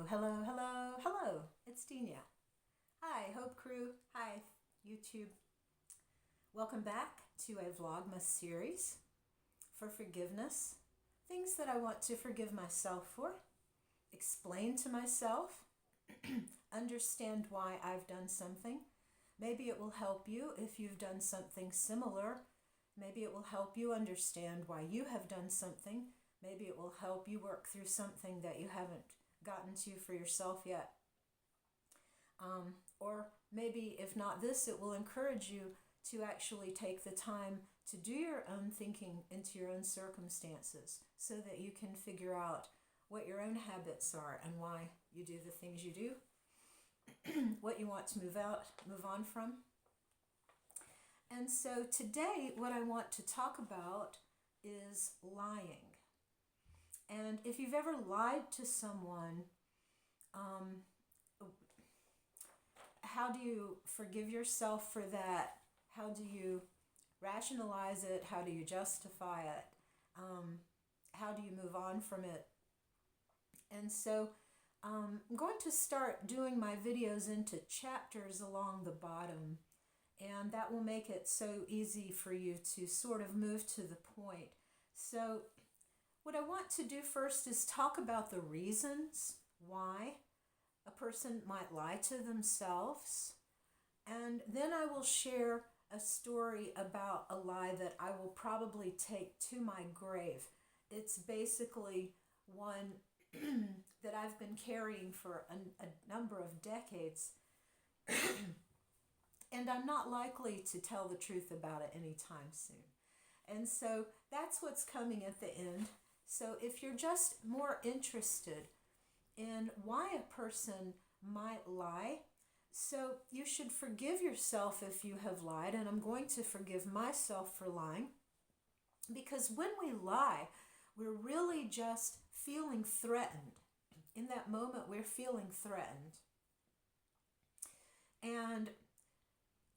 Hello. It's Dina. Hi, Hope Crew. Hi, YouTube. Welcome back to a Vlogmas series for forgiveness. Things that I want to forgive myself for, explain to myself, understand why I've done something. Maybe it will help you if you've done something similar. Maybe it will help you understand why you have done something. Maybe it will help you work through something that you haven't gotten to for yourself yet. Or maybe if not this, it will encourage you to actually take the time to do your own thinking into your own circumstances so that you can figure out what your own habits are and why you do the things you do, what you want to move on from. And so today what I want to talk about is lying. And if you've ever lied to someone, how do you forgive yourself for that? How do you rationalize it? How do you justify it? How do you move on from it? And so I'm going to start doing my videos into chapters along the bottom, and that will make it so easy for you to sort of move to the point. So what I want to do first is talk about the reasons why a person might lie to themselves, and then I will share a story about a lie that I will probably take to my grave. It's basically one that I've been carrying for a number of decades, and I'm not likely to tell the truth about it anytime soon. And so that's what's coming at the end. So if you're just more interested in why a person might lie, so you should forgive yourself if you have lied, and I'm going to forgive myself for lying, because when we lie, we're really just feeling threatened. In that moment, we're feeling threatened. And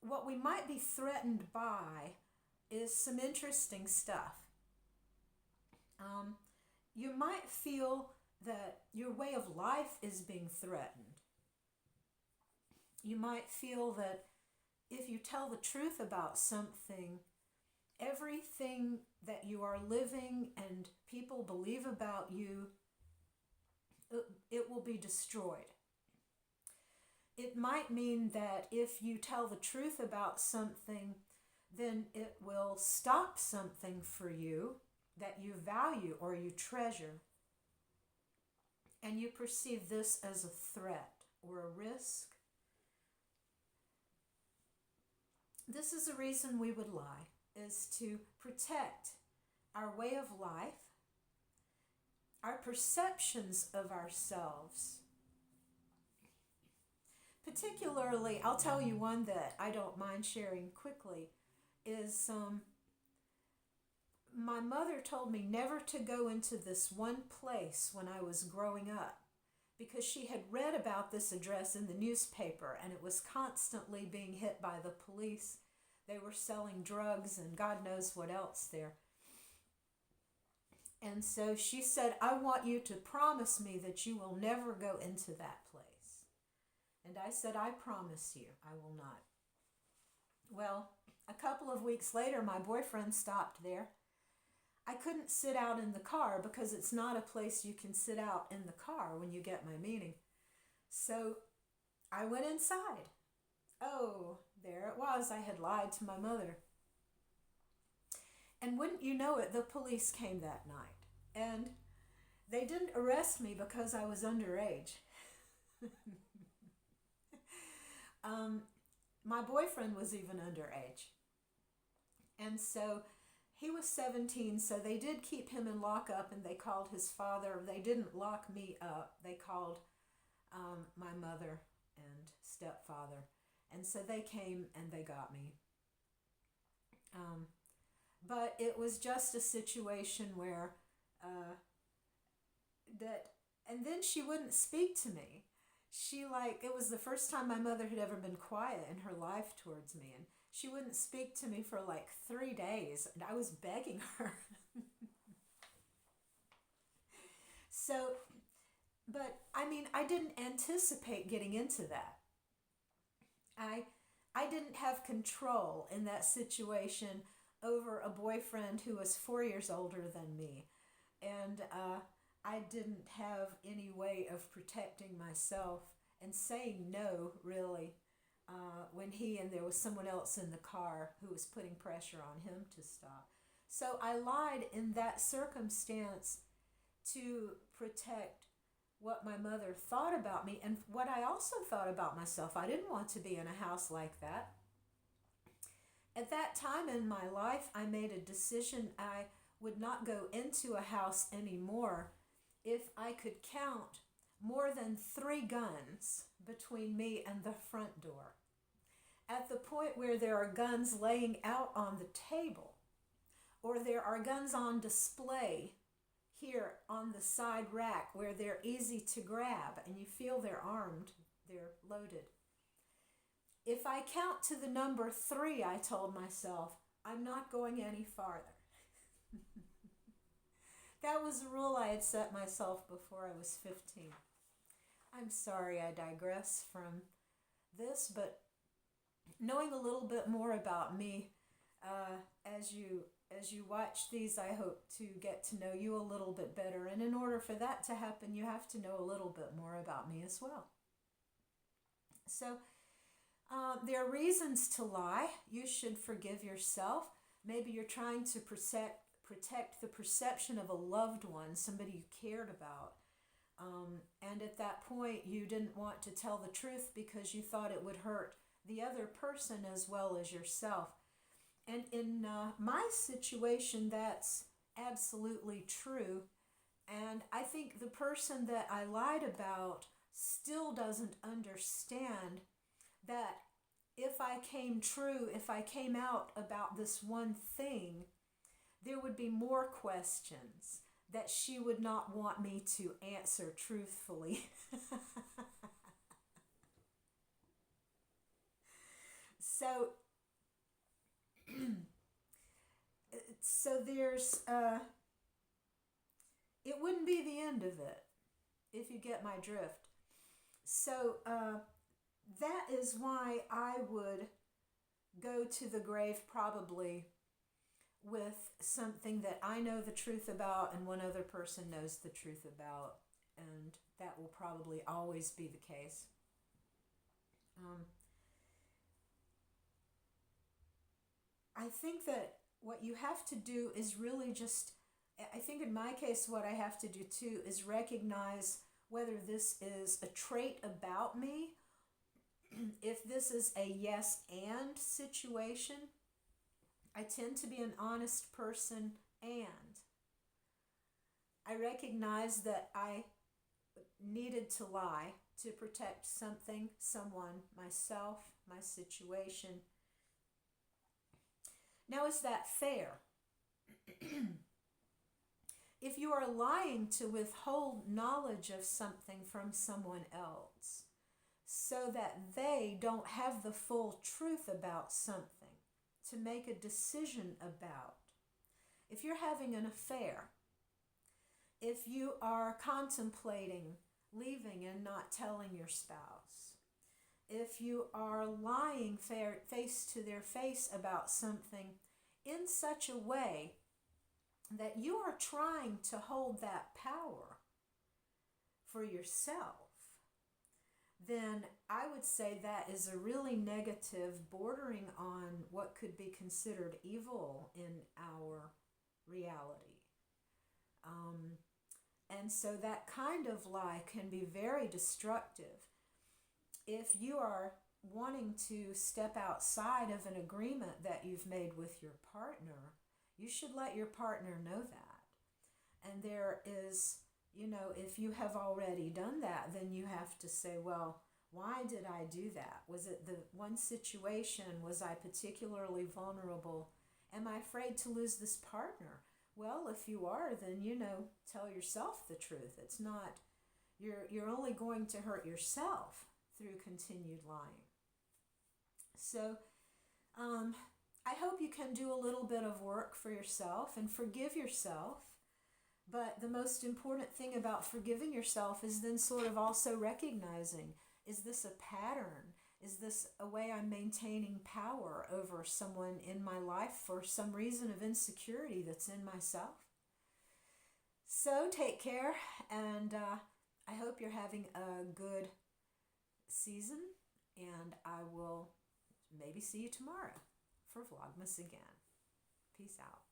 what we might be threatened by is some interesting stuff. You might feel that your way of life is being threatened. You might feel that if you tell the truth about something, everything that you are living and people believe about you, it will be destroyed. It might mean that if you tell the truth about something, then it will stop something for you that you value or you treasure, and you perceive this as a threat or a risk. This is a reason we would lie, is to protect our way of life, our perceptions of ourselves. Particularly, I'll tell you one that I don't mind sharing quickly, is my mother told me never to go into this one place when I was growing up, because she had read about this address in the newspaper and it was constantly being hit by the police. They were selling drugs and God knows what else there. And so she said, I want you to promise me that you will never go into that place. And I said, I promise you, I will not. Well, a couple of weeks later, my boyfriend stopped there. I couldn't sit out in the car because it's not a place you can sit out in the car, when you get my meaning. So I went inside. Oh, there it was. I had lied to my mother. And wouldn't you know it, the police came that night. And they didn't arrest me because I was underage. My boyfriend was even underage. And so he was 17, so they did keep him in lockup, and they called his father. They didn't lock me up. They called my mother and stepfather. And so they came and they got me. But it was just a situation where and then she wouldn't speak to me. It was the first time my mother had ever been quiet in her life towards me, and she wouldn't speak to me for like 3 days, and I was begging her. So But I mean, I didn't anticipate getting into that. I I didn't have control in that situation over a boyfriend who was 4 years older than me, and I didn't have any way of protecting myself and saying no, really, when he and there was someone else in the car who was putting pressure on him to stop. So I lied in that circumstance to protect what my mother thought about me and what I also thought about myself. I didn't want to be in a house like that. At that time in my life, I made a decision I would not go into a house anymore if I could count more than 3 guns between me and the front door. At the point where there are guns laying out on the table, or there are guns on display here on the side rack where they're easy to grab and you feel they're armed, they're loaded. If I count to the number 3, I told myself, I'm not going any farther. That was a rule I had set myself before I was 15. I'm sorry I digress from this, but knowing a little bit more about me as you watch these, I hope to get to know you a little bit better. And in order for that to happen, you have to know a little bit more about me as well. So there are reasons to lie. You should forgive yourself. Maybe you're trying to protect the perception of a loved one, somebody you cared about. And at that point, you didn't want to tell the truth because you thought it would hurt the other person as well as yourself. And in my situation, that's absolutely true. And I think the person that I lied about still doesn't understand that if I came out about this one thing, there would be more questions that she would not want me to answer truthfully. So, there's, it wouldn't be the end of it, if you get my drift. So, that is why I would go to the grave probably with something that I know the truth about and one other person knows the truth about, and that will probably always be the case. I think that what you have to do is really just, I think in my case, what I have to do too is recognize whether this is a trait about me, if this is a yes and situation. I tend to be an honest person, and I recognize that I needed to lie to protect something, someone, myself, my situation. Now, is that fair? If you are lying to withhold knowledge of something from someone else so that they don't have the full truth about something to make a decision about, if you're having an affair, if you are contemplating leaving and not telling your spouse, if you are lying face to their face about something in such a way that you are trying to hold that power for yourself, then I would say that is a really negative, bordering on what could be considered evil in our reality. And so that kind of lie can be very destructive. If you are wanting to step outside of an agreement that you've made with your partner, you should let your partner know that. And there is, if you have already done that, then you have to say, well, why did I do that? Was it the one situation? Was I particularly vulnerable? Am I afraid to lose this partner? Well, if you are, then, tell yourself the truth. It's not, you're only going to hurt yourself through continued lying. So, I hope you can do a little bit of work for yourself and forgive yourself But the most important thing about forgiving yourself is then sort of also recognizing, is this a pattern? Is this a way I'm maintaining power over someone in my life for some reason of insecurity that's in myself? So take care, and I hope you're having a good season, and I will maybe see you tomorrow for Vlogmas again. Peace out.